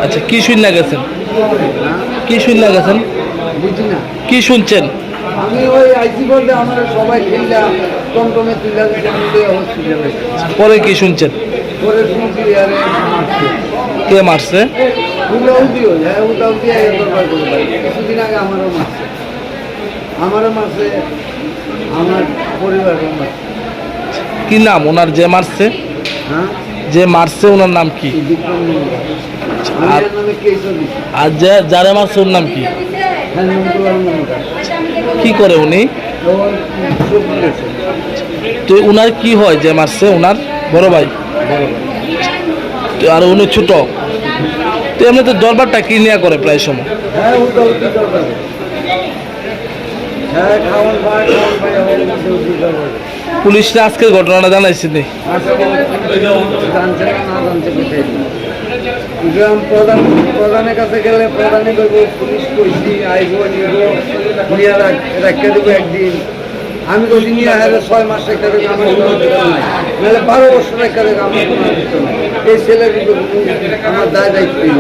আচ্ছা, কি শুননা গেছেন? কি শুননা গেছেন? বুঝি না। কি শুনছেন? আমি ওই আইসি বলতে আমরা সবাই খেললাম টমটমে তুলে হসপিটালে। পরে কি শুনছেন? পরে শুনছি আরে মারছে। কে মারছে? উদাউদিও হ্যাঁ উদাউদি দরবার করে ভাই কিছুদিন আগে আমারও মারছে আমার পরিবারের মারছে। কি নাম ওনার যে মারছে? হ্যাঁ যে মারছে ওনার নাম কি? বিক্রম মন্ডল। আর আমার নামে কেস দিচ্ছে। আর যে যারা মারছে ওর নাম কি? হ্যাঁ নন্দুলাল মন্ডল। কি করে উনি? ওর চোখ দিয়েছে তো উনার কি হয় যে মারছে? ওনার বড় ভাই। বড় ভাই। তো আর উনি ছোট। তো এমনি তো দরবারটা কি নিয়ে করে প্রায় সময়? হ্যাঁ উদাউদি দরবার। হ্যাঁ খাওয়ান পায় উদাউদি দরবার। পুলিশরা আজকের ঘটনাটা জানাইছে নি? জানছে না জানছে কোথায় গ্রাম প্রধানের কাছে গেলে প্রধানে করবো পুলিশ কইছি আইব নিব নিয়ে রাখতে দেবো একদিন। আমি তো নিয়ে আসলে 6 মাস রেখে দেবো আমার কোনো কিছু নাই, নাহলে 12 বছর রেখে দেবো আমার কোনো কিছু নাই। এই ছেলের আমার দায় দায়িত্ব নেই।